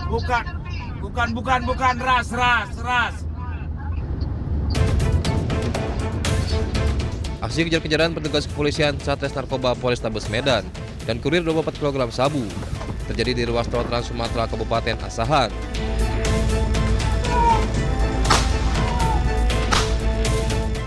Bukan, ras. Aksi kejar-kejaran petugas kepolisian Satres Narkoba Polrestabes Medan dan kurir 24 kg sabu terjadi di ruas tol Trans Sumatera Kabupaten Asahan.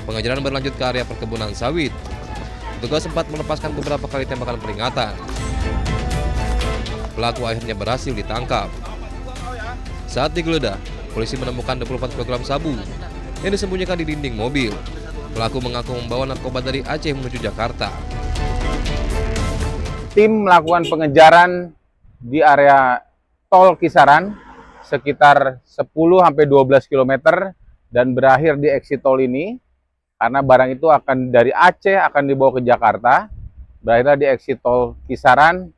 Pengejaran berlanjut ke area perkebunan sawit. Petugas sempat melepaskan beberapa kali tembakan peringatan. Pelaku akhirnya berhasil ditangkap. Saat digeledah, polisi menemukan 24 kg sabu yang disembunyikan di dinding mobil. Pelaku mengaku membawa narkoba dari Aceh menuju Jakarta. Tim melakukan pengejaran di area tol Kisaran sekitar 10-12 km dan berakhir di exit tol ini karena barang itu akan dari Aceh akan dibawa ke Jakarta. Berakhirnya di exit tol Kisaran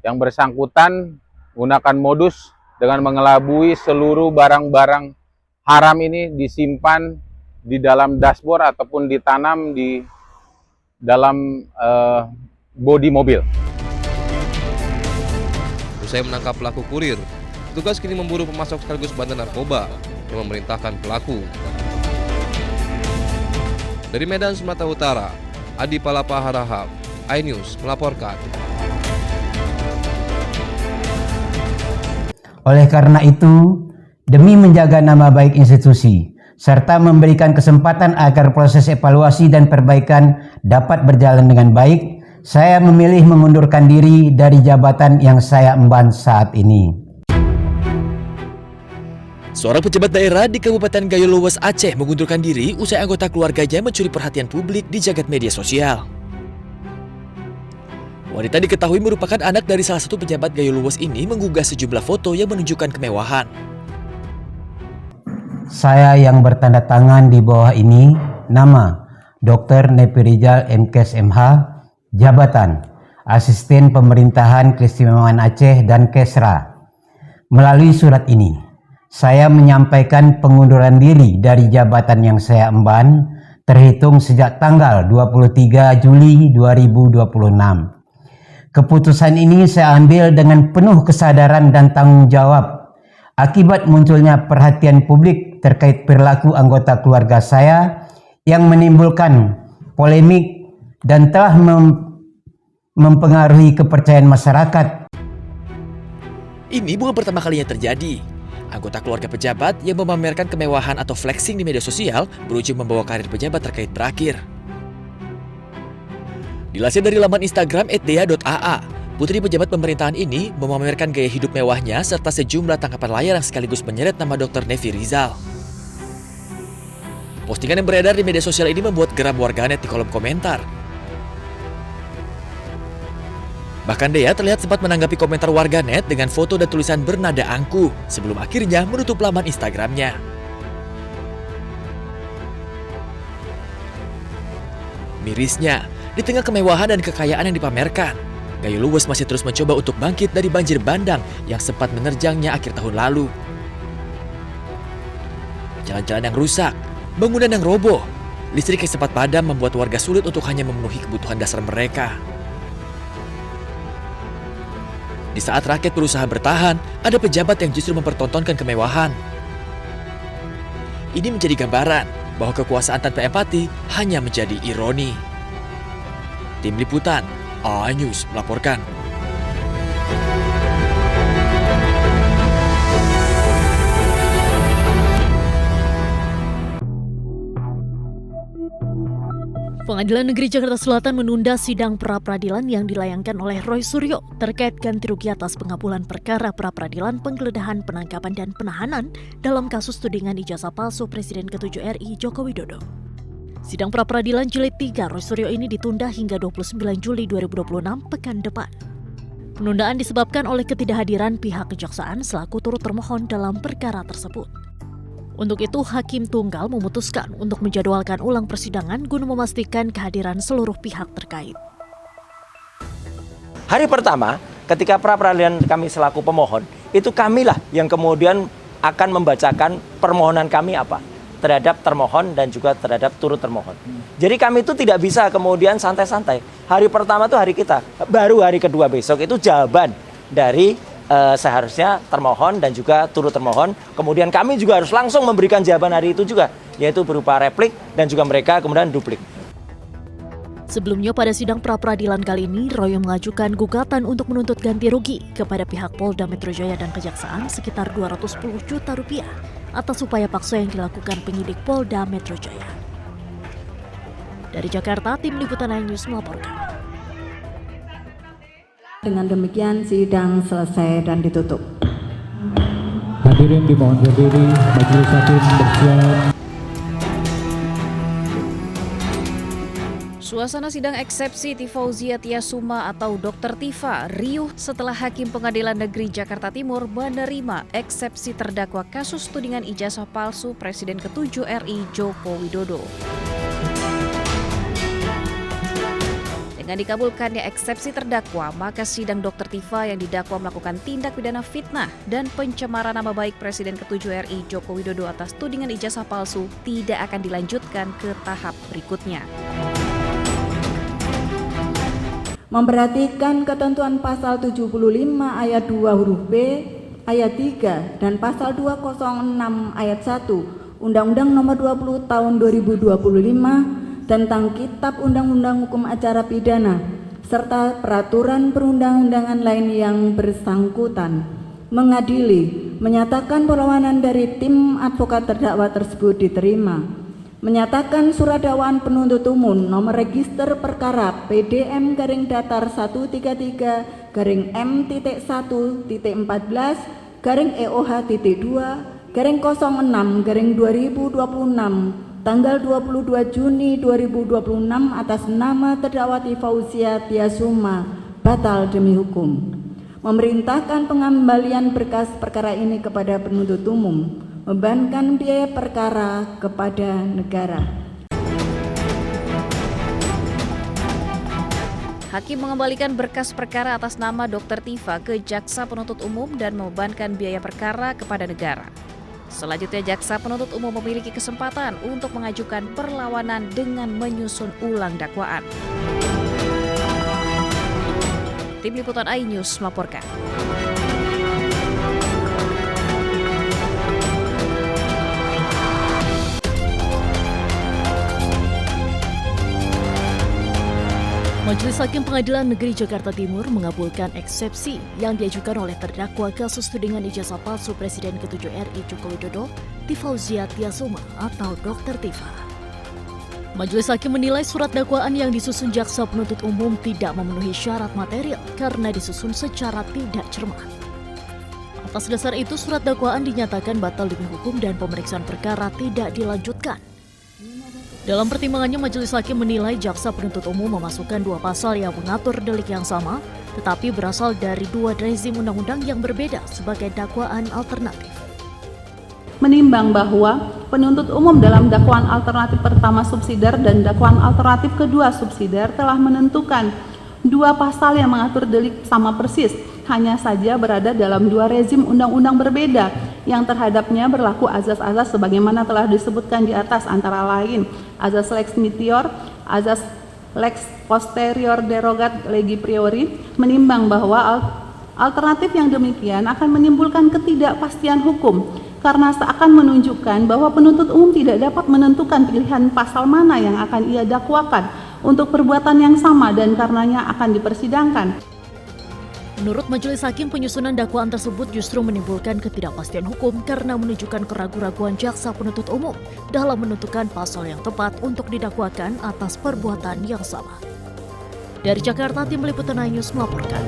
yang bersangkutan menggunakan modus dengan mengelabui seluruh barang-barang haram ini disimpan di dalam dashboard ataupun ditanam di dalam bodi mobil. Usai menangkap pelaku kurir, petugas kini memburu pemasok sekaligus bandar narkoba yang memerintahkan pelaku. Dari Medan, Sumatera Utara, Adi Palapa Harahap, iNews melaporkan. Oleh karena itu, demi menjaga nama baik institusi, serta memberikan kesempatan agar proses evaluasi dan perbaikan dapat berjalan dengan baik, saya memilih mengundurkan diri dari jabatan yang saya emban saat ini. Seorang pejabat daerah di Kabupaten Gayo Luwes, Aceh mengundurkan diri usai anggota keluarganya mencuri perhatian publik di jagat media sosial. Wanita diketahui merupakan anak dari salah satu pejabat Gayo Luwes ini mengunggah sejumlah foto yang menunjukkan kemewahan. Saya yang bertanda tangan di bawah ini, nama Dr. Nepi Rizal MKes MH, jabatan Asisten Pemerintahan Keistimewaan Aceh dan Kesra. Melalui surat ini, saya menyampaikan pengunduran diri dari jabatan yang saya emban terhitung sejak tanggal 23 Juli 2026. Keputusan ini saya ambil dengan penuh kesadaran dan tanggung jawab akibat munculnya perhatian publik terkait perilaku anggota keluarga saya yang menimbulkan polemik dan telah mempengaruhi kepercayaan masyarakat. Ini bukan pertama kalinya terjadi. Anggota keluarga pejabat yang memamerkan kemewahan atau flexing di media sosial berujung membawa karir pejabat terkait berakhir. Dilansir dari laman Instagram @dea.aa, putri pejabat pemerintahan ini memamerkan gaya hidup mewahnya serta sejumlah tangkapan layar yang sekaligus menyeret nama Dr. Nepi Rizal. Postingan yang beredar di media sosial ini membuat geram warganet di kolom komentar. Bahkan Dea terlihat sempat menanggapi komentar warganet dengan foto dan tulisan bernada angkuh sebelum akhirnya menutup laman Instagramnya. Mirisnya, di tengah kemewahan dan kekayaan yang dipamerkan, Gayo Luwes masih terus mencoba untuk bangkit dari banjir bandang yang sempat menerjangnya akhir tahun lalu. Jalan-jalan yang rusak, bangunan yang roboh, listrik yang sempat padam membuat warga sulit untuk hanya memenuhi kebutuhan dasar mereka. Di saat rakyat berusaha bertahan, ada pejabat yang justru mempertontonkan kemewahan. Ini menjadi gambaran bahwa kekuasaan tanpa empati hanya menjadi ironi. Tim Liputan, iNews melaporkan. Pengadilan Negeri Jakarta Selatan menunda sidang pra-peradilan yang dilayangkan oleh Roy Suryo terkait ganti rugi atas pengabulan perkara pra-peradilan penggeledahan, penangkapan, dan penahanan dalam kasus tudingan ijazah palsu Presiden ke-7 RI Joko Widodo. Sidang pra-peradilan jilid 3 Roy Suryo ini ditunda hingga 29 Juli 2026 pekan depan. Penundaan disebabkan oleh ketidakhadiran pihak kejaksaan selaku turut termohon dalam perkara tersebut. Untuk itu, Hakim Tunggal memutuskan untuk menjadwalkan ulang persidangan guna memastikan kehadiran seluruh pihak terkait. Hari pertama, ketika pra-peradilan kami selaku pemohon, itu kamilah yang kemudian akan membacakan permohonan kami apa terhadap termohon dan juga terhadap turut termohon. Jadi kami itu tidak bisa kemudian santai-santai. Hari pertama itu hari kita, baru hari kedua besok itu jawaban dari seharusnya termohon dan juga turut termohon. Kemudian kami juga harus langsung memberikan jawaban hari itu juga, yaitu berupa replik dan juga mereka kemudian duplik. Sebelumnya pada sidang pra-peradilan kali ini, Royo mengajukan gugatan untuk menuntut ganti rugi kepada pihak Polda Metro Jaya dan Kejaksaan sekitar 210 juta rupiah atas upaya paksa yang dilakukan penyidik Polda Metro Jaya. Dari Jakarta, tim liputan iNews melaporkan. Dengan demikian sidang selesai dan ditutup. Hadirin dimohon berdiri, majelis hakim bersiap. Suasana sidang eksepsi Tifauzia Tiasuma atau Dr. Tifa riuh setelah Hakim Pengadilan Negeri Jakarta Timur menerima eksepsi terdakwa kasus tudingan ijazah palsu Presiden ke-7 RI Joko Widodo. Dengan dikabulkannya eksepsi terdakwa, maka sidang Dr. Tifa yang didakwa melakukan tindak pidana fitnah dan pencemaran nama baik Presiden ke-7 RI Joko Widodo atas tudingan ijazah palsu tidak akan dilanjutkan ke tahap berikutnya. Memperhatikan ketentuan pasal 75 ayat 2 huruf B, ayat 3, dan pasal 206 ayat 1 Undang-Undang Nomor 20 Tahun 2025 tentang Kitab Undang-Undang Hukum Acara Pidana serta peraturan perundang-undangan lain yang bersangkutan. Mengadili, menyatakan perlawanan dari tim advokat terdakwa tersebut diterima. Menyatakan surat dakwaan penuntut umum nomor register perkara PDM-14-13-M-1-2-06-2026 tanggal 22 Juni 2026 atas nama terdakwa Tifauzia Tiasuma batal demi hukum. Memerintahkan pengembalian berkas perkara ini kepada penuntut umum. Membebankan biaya perkara kepada negara. Hakim mengembalikan berkas perkara atas nama Dr. Tifa ke Jaksa Penuntut Umum dan membebankan biaya perkara kepada negara. Selanjutnya, Jaksa Penuntut Umum memiliki kesempatan untuk mengajukan perlawanan dengan menyusun ulang dakwaan. Tim Liputan iNews melaporkan. Majelis Hakim Pengadilan Negeri Jakarta Timur mengabulkan eksepsi yang diajukan oleh terdakwa kasus tudingan ijazah palsu Presiden ke-7 RI Joko Widodo, Tifauzia Tiasuma atau Dr. Tifa. Majelis Hakim menilai surat dakwaan yang disusun jaksa penuntut umum tidak memenuhi syarat material karena disusun secara tidak cermat. Atas dasar itu, surat dakwaan dinyatakan batal demi hukum dan pemeriksaan perkara tidak dilanjutkan. Dalam pertimbangannya, Majelis Hakim menilai jaksa penuntut umum memasukkan dua pasal yang mengatur delik yang sama, tetapi berasal dari dua rezim undang-undang yang berbeda sebagai dakwaan alternatif. Menimbang bahwa penuntut umum dalam dakwaan alternatif pertama subsidiar dan dakwaan alternatif kedua subsidiar telah menentukan dua pasal yang mengatur delik sama persis, hanya saja berada dalam dua rezim undang-undang berbeda yang terhadapnya berlaku azas-azas sebagaimana telah disebutkan di atas, antara lain azas lex meteor, azas lex posterior derogat legi priori. Menimbang bahwa alternatif yang demikian akan menimbulkan ketidakpastian hukum karena seakan menunjukkan bahwa penuntut umum tidak dapat menentukan pilihan pasal mana yang akan ia dakwakan untuk perbuatan yang sama dan karenanya akan dipersidangkan. Menurut Majelis Hakim, penyusunan dakwaan tersebut justru menimbulkan ketidakpastian hukum karena menunjukkan keraguan-raguan jaksa penuntut umum dalam menentukan pasal yang tepat untuk didakwakan atas perbuatan yang sama. Dari Jakarta, Tim Liputan iNews melaporkan.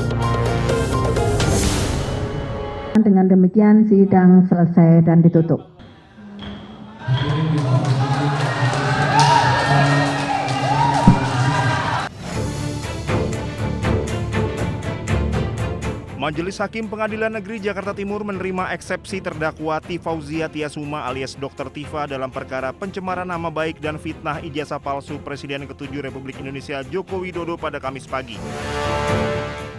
Dengan demikian sidang selesai dan ditutup. Majelis Hakim Pengadilan Negeri Jakarta Timur menerima eksepsi terdakwa Tifauzia Tiasuma alias Dr. Tifa dalam perkara pencemaran nama baik dan fitnah ijazah palsu Presiden ke-7 Republik Indonesia Joko Widodo pada Kamis pagi.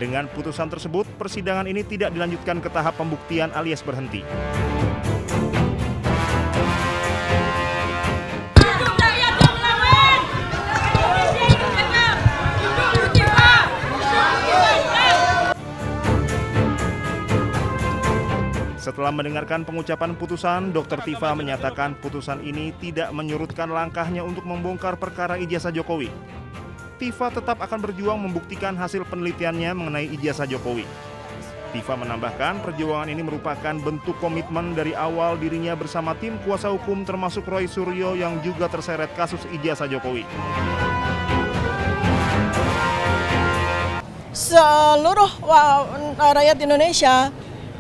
Dengan putusan tersebut, persidangan ini tidak dilanjutkan ke tahap pembuktian alias berhenti. Setelah mendengarkan pengucapan putusan, Dr. Tifa menyatakan putusan ini tidak menyurutkan langkahnya untuk membongkar perkara ijazah Jokowi. Tifa tetap akan berjuang membuktikan hasil penelitiannya mengenai ijazah Jokowi. Tifa menambahkan perjuangan ini merupakan bentuk komitmen dari awal dirinya bersama tim kuasa hukum termasuk Roy Suryo yang juga terseret kasus ijazah Jokowi. Seluruh rakyat Indonesia,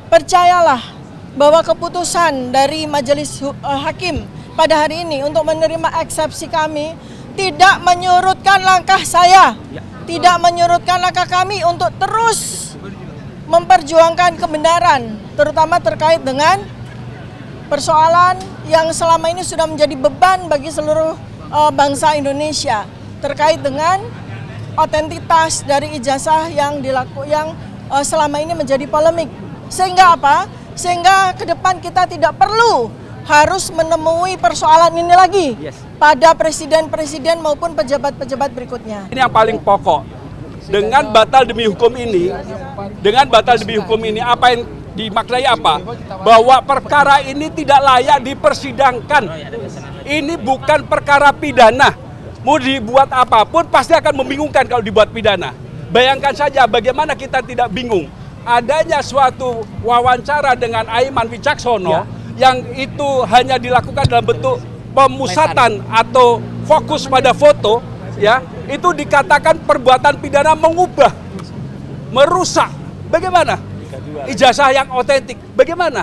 percayalah bahwa keputusan dari Majelis Hakim pada hari ini untuk menerima eksepsi kami tidak menyurutkan langkah saya, tidak menyurutkan langkah kami untuk terus memperjuangkan kebenaran, terutama terkait dengan persoalan yang selama ini sudah menjadi beban bagi seluruh bangsa Indonesia terkait dengan otentitas dari ijazah yang selama ini menjadi polemik. Sehingga apa? Sehingga ke depan kita tidak perlu harus menemui persoalan ini lagi pada presiden-presiden maupun pejabat-pejabat berikutnya. Ini yang paling pokok. Dengan batal demi hukum ini, apa yang dimaknai apa? Bahwa perkara ini tidak layak dipersidangkan. Ini bukan perkara pidana. Mau dibuat apapun pasti akan membingungkan kalau dibuat pidana. Bayangkan saja bagaimana kita tidak bingung. Adanya suatu wawancara dengan Aiman Wicaksono yang itu hanya dilakukan dalam bentuk pemusatan atau fokus pada foto, ya, itu dikatakan perbuatan pidana mengubah, merusak. Bagaimana? Ijazah yang otentik. Bagaimana?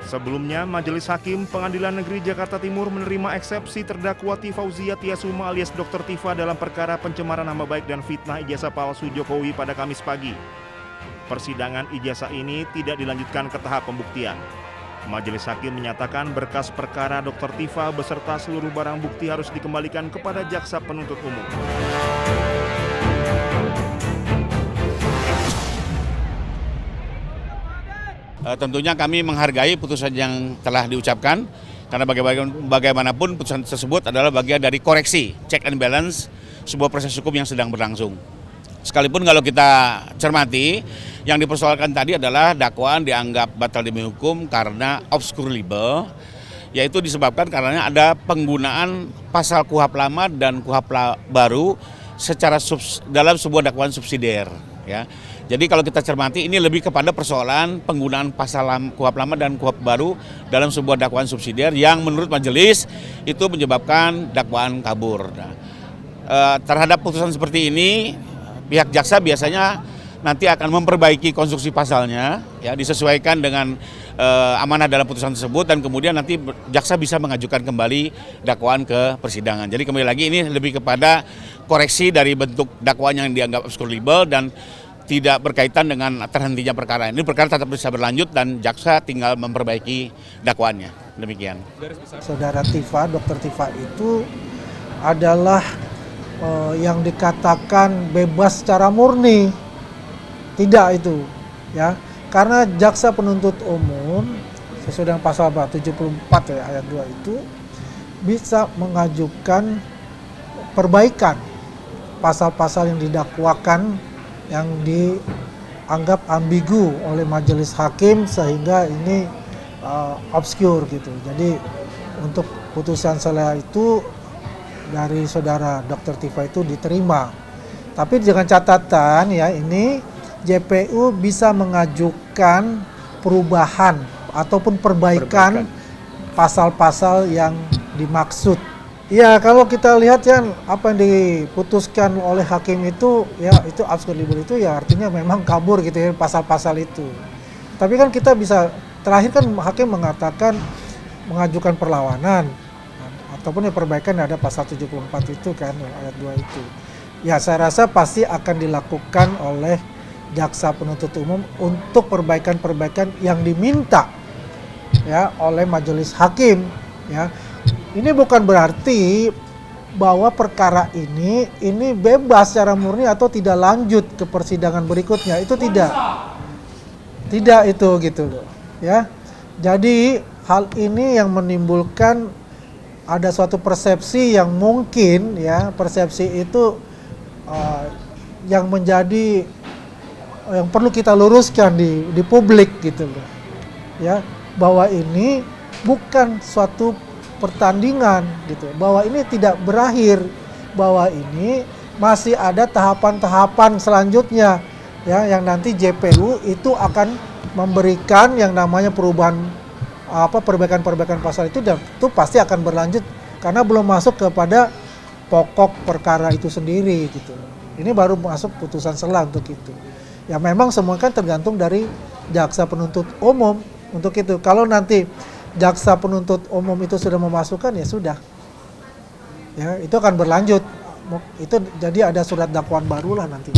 Sebelumnya, Majelis Hakim Pengadilan Negeri Jakarta Timur menerima eksepsi terdakwa Tifauzia Tiasuma alias Dr. Tifa dalam perkara pencemaran nama baik dan fitnah ijazah palsu Jokowi pada Kamis pagi. Persidangan ijazah ini tidak dilanjutkan ke tahap pembuktian. Majelis Hakim menyatakan berkas perkara Dr. Tifa beserta seluruh barang bukti harus dikembalikan kepada jaksa penuntut umum. Tentunya kami menghargai putusan yang telah diucapkan karena bagaimanapun putusan tersebut adalah bagian dari koreksi, check and balance sebuah proses hukum yang sedang berlangsung. Sekalipun kalau kita cermati, yang dipersoalkan tadi adalah dakwaan dianggap batal demi hukum karena obscure libel, yaitu disebabkan karena ada penggunaan pasal KUHP lama dan KUHP baru secara dalam sebuah dakwaan subsidiar. Ya. Jadi kalau kita cermati ini lebih kepada persoalan penggunaan pasal KUHP lama dan KUHP baru dalam sebuah dakwaan subsidiar yang menurut majelis itu menyebabkan dakwaan kabur. Nah, terhadap putusan seperti ini, pihak jaksa biasanya nanti akan memperbaiki konstruksi pasalnya, ya, disesuaikan dengan amanah dalam putusan tersebut dan kemudian nanti jaksa bisa mengajukan kembali dakwaan ke persidangan. Jadi kembali lagi ini lebih kepada koreksi dari bentuk dakwaan yang dianggap obscure libel dan tidak berkaitan dengan terhentinya perkara. Ini perkara tetap bisa berlanjut dan jaksa tinggal memperbaiki dakwaannya. Demikian. Saudara Tifa, Dr. Tifa itu adalah yang dikatakan bebas secara murni. Tidak itu, ya. Karena jaksa penuntut umum sesuai dengan pasal 74 ya, ayat 2 itu bisa mengajukan perbaikan pasal-pasal yang didakwakan yang dianggap ambigu oleh majelis hakim sehingga ini obscure gitu. Jadi untuk putusan selera itu dari saudara Dr. Tifa itu diterima. Tapi dengan catatan ya, ini JPU bisa mengajukan perubahan ataupun perbaikan pasal-pasal yang dimaksud. Ya, kalau kita lihat ya apa yang diputuskan oleh hakim itu ya itu obscure libel itu ya artinya memang kabur gitu ya pasal-pasal itu. Tapi kan kita bisa terakhir kan hakim mengatakan mengajukan perlawanan ataupun ya perbaikan ada pasal 74 itu kan ayat 2 itu. Ya, saya rasa pasti akan dilakukan oleh jaksa penuntut umum untuk perbaikan-perbaikan yang diminta ya oleh majelis hakim ya. Ini bukan berarti bahwa perkara ini bebas secara murni atau tidak lanjut ke persidangan berikutnya. Itu tidak. Tidak itu gitu loh, ya. Jadi hal ini yang menimbulkan ada suatu persepsi yang mungkin ya, persepsi itu yang menjadi yang perlu kita luruskan di publik gitu loh. Ya, bahwa ini bukan suatu pertandingan gitu, bahwa ini tidak berakhir, bahwa ini masih ada tahapan-tahapan selanjutnya ya, yang nanti JPU itu akan memberikan yang namanya perubahan perbaikan pasal itu, dan itu pasti akan berlanjut karena belum masuk kepada pokok perkara itu sendiri gitu. Ini baru masuk putusan sela untuk itu. Ya memang semua kan tergantung dari jaksa penuntut umum untuk itu. Kalau nanti jaksa penuntut umum itu sudah memasukkan, ya sudah. Ya, itu akan berlanjut. Itu jadi ada surat dakwaan barulah nanti.